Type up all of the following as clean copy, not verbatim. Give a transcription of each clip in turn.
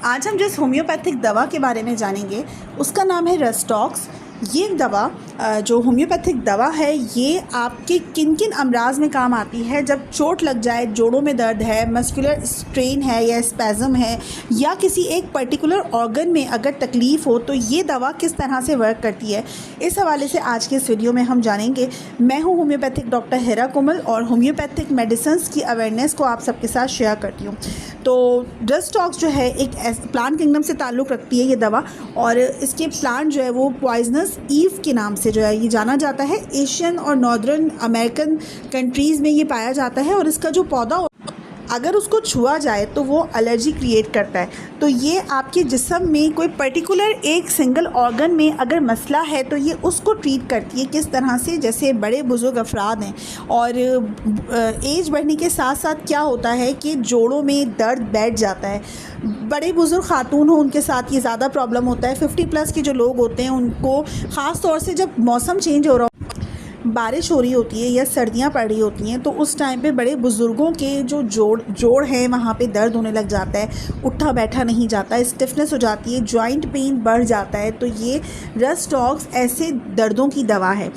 आज हम जिस होम्योपैथिक दवा के बारे में जानेंगे उसका नाम है रेस्टॉक्स। ये दवा जो होम्योपैथिक दवा है ये आपके किन किन अमराज में काम आती है। जब चोट लग जाए, जोड़ों में दर्द है, मस्कुलर स्ट्रेन है या स्पैज़म है या किसी एक पर्टिकुलर ऑर्गन में अगर तकलीफ़ हो तो ये दवा किस तरह से वर्क करती है, इस हवाले से आज के इस वीडियो में हम जानेंगे। मैं हूँ होम्योपैथिक डॉक्टर हिरा कोमल और होम्योपैथिक मेडिसिन्स की अवेयरनेस को आप सबके साथ शेयर करती हूँ। तो रेस्टॉक्स जो है एक प्लांट किंगडम से ताल्लुक़ रखती है ये दवा, और इसके प्लांट जो है वो पॉइजनस ईव के नाम से जो है ये जाना जाता है। एशियन और नॉर्दर्न अमेरिकन कंट्रीज़ में ये पाया जाता है और इसका जो पौधा अगर उसको छुआ जाए तो वो एलर्जी क्रिएट करता है। तो ये आपके जिस्म में कोई पर्टिकुलर एक सिंगल ऑर्गन में अगर मसला है तो ये उसको ट्रीट करती है। किस तरह से, जैसे बड़े बुज़ुर्ग अफराद हैं और एज बढ़ने के साथ साथ क्या होता है कि जोड़ों में दर्द बैठ जाता है। बड़े बुज़ुर्ग खातून हो उनके साथ ये ज़्यादा प्रॉब्लम होता है। 50+ के जो लोग होते हैं उनको ख़ास तौर से जब मौसम चेंज हो रहा, बारिश हो रही होती है या सर्दियाँ पड़ रही होती हैं तो उस टाइम पे बड़े बुज़ुर्गों के जो जोड़ हैं वहाँ पे दर्द होने लग जाता है, उठा बैठा नहीं जाता है, स्टिफनेस हो जाती है, जॉइंट पेन बढ़ जाता है। तो ये रेस्टॉक्स ऐसे दर्दों की दवा है।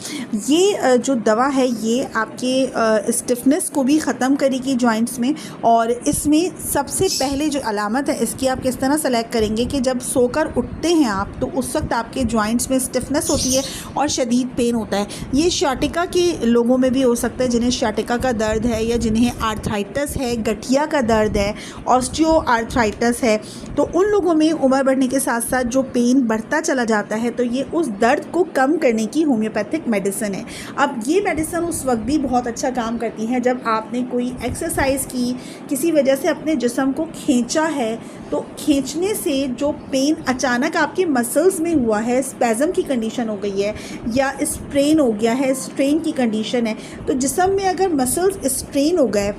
ये जो दवा है ये आपके स्टिफनेस को भी ख़त्म करेगी जॉइंट्स में। और इसमें सबसे पहले जो अलामत है इसकी आप किस तरह सेलेक्ट करेंगे कि जब सोकर उठते हैं आप तो उस वक्त आपके जॉइंट्स में स्टिफनेस होती है और शदीद पेन होता है। ये शाटिका के लोगों में भी हो सकता है, जिन्हें शाटिका का दर्द है या जिन्हें आर्थराइटिस है, गठिया का दर्द है, ऑस्टियो आर्थराइटिस है। तो उन लोगों में उम्र बढ़ने के साथ साथ जो पेन बढ़ता चला जाता है तो ये उस दर्द को कम करने की होम्योपैथिक मेडिसिन है। अब ये मेडिसिन उस वक्त भी बहुत अच्छा काम करती है जब आपने कोई एक्सरसाइज की, किसी वजह से अपने जिस्म को खींचा है तो खींचने से जो पेन अचानक आपके मसल्स में हुआ है, स्पैज़म की कंडीशन हो गई है या स्ट्रेन हो गया है, स्ट्रेन की कंडीशन है, तो जिस्म में अगर मसल्स स्ट्रेन हो गए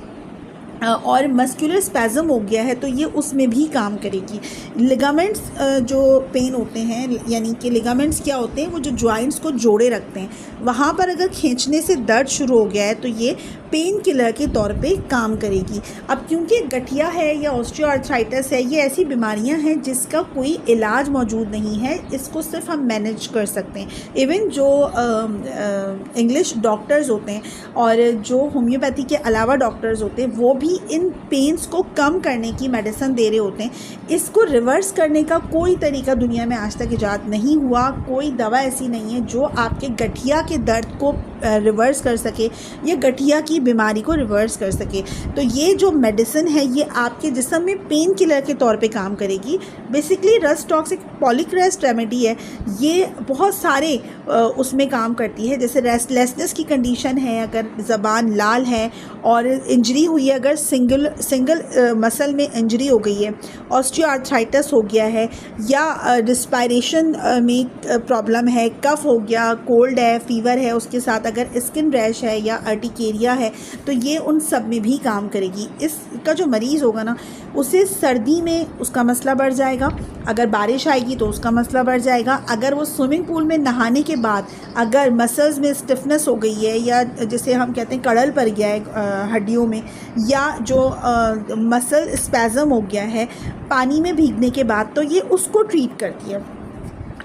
और मस्कुलर स्पैज़म हो गया है तो ये उसमें भी काम करेगी। लिगामेंट्स जो पेन होते हैं, यानी कि लिगामेंट्स क्या होते हैं, वो जो जॉइंट्स को जोड़े रखते हैं, वहाँ पर अगर खींचने से दर्द शुरू हो गया है तो ये पेन किलर के तौर पे काम करेगी। अब क्योंकि गठिया है या ऑस्टियोआर्थराइटिस है, ये ऐसी बीमारियां हैं जिसका कोई इलाज मौजूद नहीं है, इसको सिर्फ हम मैनेज कर सकते हैं। इवन जो इंग्लिश डॉक्टर्स होते हैं और जो होम्योपैथी के अलावा डॉक्टर्स होते हैं वो भी इन पेन्स को कम करने की मेडिसिन दे रहे होते हैं। इसको रिवर्स करने का कोई तरीका दुनिया में आज तक इजाद नहीं हुआ। कोई दवा ऐसी नहीं है जो आपके गठिया के दर्द को रिवर्स कर सके या गठिया की बीमारी को रिवर्स कर सके। तो ये जो मेडिसिन है ये आपके जिस्म में पेन किलर के तौर पे काम करेगी। बेसिकली रेस्टॉक्स एक पॉलीक्रेस्ट रेमेडी है। ये बहुत सारे उसमें काम करती है। जैसे रेस्टलेसनेस की कंडीशन है, अगर ज़बान लाल है और इंजरी हुई है, अगर सिंगल मसल में इंजरी हो गई है, ऑस्टियोआर्थराइटिस हो गया है या रिस्पायरेशन में प्रॉब्लम है, कफ हो गया, कोल्ड है, फीवर है, उसके साथ अगर स्किन रैश है या अर्टिकेरिया है तो ये उन सब में भी काम करेगी। इसका जो मरीज़ होगा ना उसे सर्दी में उसका मसला बढ़ जाएगा, अगर बारिश आएगी तो उसका मसला बढ़ जाएगा, अगर वो स्विमिंग पूल में नहाने के बाद अगर मसल्स में स्टिफनेस हो गई है या जिसे हम कहते हैं कड़ल पड़ गया है हड्डियों में, या जो मसल स्पैज़म हो गया है पानी में भीगने के बाद, तो ये उसको ट्रीट करती है।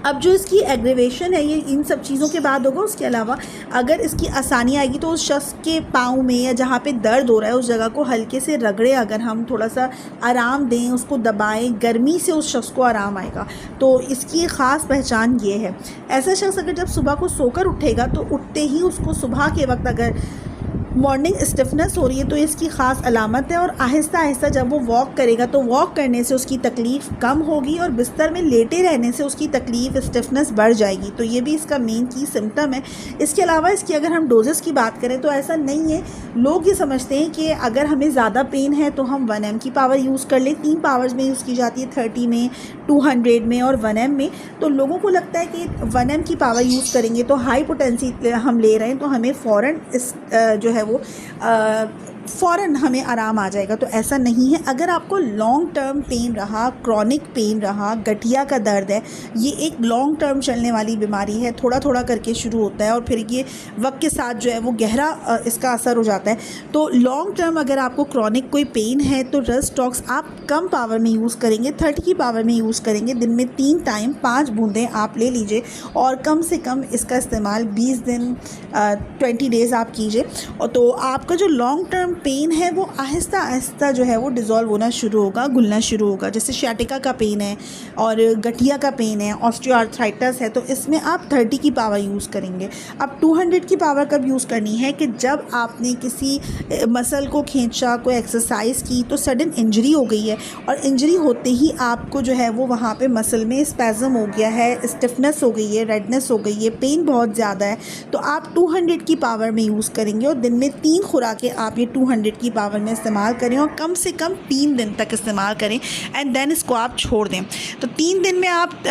अब जो इसकी एग्रेवेशन है ये इन सब चीज़ों के बाद होगा। उसके अलावा अगर इसकी आसानी आएगी तो उस शख्स के पाँव में या जहाँ पे दर्द हो रहा है उस जगह को हल्के से रगड़े, अगर हम थोड़ा सा आराम दें, उसको दबाएं, गर्मी से उस शख्स को आराम आएगा। तो इसकी ख़ास पहचान ये है। ऐसा शख्स अगर जब सुबह को सोकर उठेगा तो उठते ही उसको सुबह के वक्त अगर मॉर्निंग स्टिफनेस हो रही है तो इसकी ख़ास अलामत है। और आहिस्ता आहिस्ता जब वो वॉक करेगा तो वॉक करने से उसकी तकलीफ़ कम होगी और बिस्तर में लेटे रहने से उसकी तकलीफ़ स्टिफनेस बढ़ जाएगी। तो ये भी इसका मेन की सिम्टम है। इसके अलावा इसकी अगर हम डोजेस की बात करें तो ऐसा नहीं है। लोग ये समझते हैं कि अगर हमें ज़्यादा पेन है तो हम 1 mg की पावर यूज़ कर लें। 3 पावर्स में यूज़ की जाती है, 30 में, 200 में और 1 mg में। तो लोगों को लगता है कि 1 mg की पावर यूज़ करेंगे तो हाई पोटेंसी हम ले रहे हैं तो हमें फ़ौरन इस जो है वो फ़ौरन हमें आराम आ जाएगा, तो ऐसा नहीं है। अगर आपको लॉन्ग टर्म पेन रहा, क्रॉनिक पेन रहा, गठिया का दर्द है, ये एक लॉन्ग टर्म चलने वाली बीमारी है, थोड़ा थोड़ा करके शुरू होता है और फिर ये वक्त के साथ जो है वो गहरा इसका असर हो जाता है। तो लॉन्ग टर्म अगर आपको क्रॉनिक कोई पेन है तो रस्टॉक्स आप कम पावर में यूज़ करेंगे, 30 की पावर में यूज़ करेंगे। दिन में 3 टाइम 5 बूंदें आप ले लीजिए और कम से कम इसका इस्तेमाल 20 दिन 20 डेज़ आप कीजिए। और तो आपका जो लॉन्ग टर्म पेन है वो आहिस्ता आहिस्ता जो है वो डिज़ोल्व होना शुरू होगा, घुलना शुरू होगा। जैसे शाटिका का पेन है और गठिया का पेन है, ऑस्टियोआर्थराइटिस है, तो इसमें आप 30 की पावर यूज़ करेंगे। अब 200 की पावर कब यूज़ करनी है कि जब आपने किसी मसल को खींचा, कोई एक्सरसाइज की, तो सडन इंजरी हो गई है और इंजरी होते ही आपको जो है वो वहाँ पे मसल में स्पैज़म हो गया है, स्टिफनेस हो गई है, रेडनेस हो गई है, पेन बहुत ज़्यादा है, तो आप 200 की पावर में यूज़ करेंगे और दिन में 3 खुराकें आप ये 200 की पावर में इस्तेमाल करें और कम से कम 3 दिन तक इस्तेमाल करें एंड देन इसको आप छोड़ दें। तो 3 दिन में आप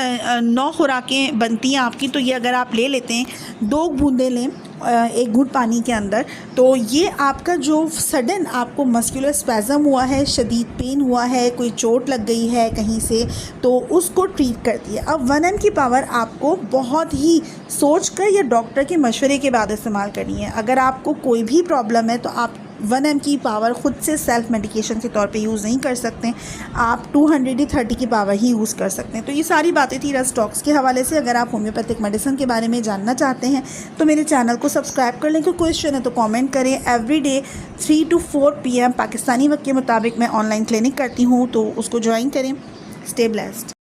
9 खुराकें बनती हैं आपकी। तो ये अगर आप ले लेते हैं, 2 बूंदें लें 1 घूंट पानी के अंदर, तो ये आपका जो सडन आपको मस्कुलर स्पैज़म हुआ है, शदीद पेन हुआ है, कोई चोट लग गई है कहीं से, तो उसको ट्रीट करती है। अब 1 की पावर आपको बहुत ही सोच कर या डॉक्टर के मशवरे के बाद इस्तेमाल करनी है। अगर आपको कोई भी प्रॉब्लम है तो आप 1 की पावर ख़ुद से सेल्फ़ मेडिकेशन के तौर पे यूज़ नहीं कर सकते, आप 230 की पावर ही यूज़ कर सकते हैं। तो ये सारी बातें थी रस्टॉक्स के हवाले से। अगर आप होम्योपैथिक मेडिसिन के बारे में जानना चाहते हैं तो मेरे चैनल को सब्सक्राइब कर लें। कोई क्वेश्चन है तो कमेंट करें। एवरीडे 3 to 4 PM पाकिस्तानी वक्त के मुताबिक मैं ऑनलाइन क्लिनिक करती हूँ, तो उसको ज्वाइन करें। Stay blessed.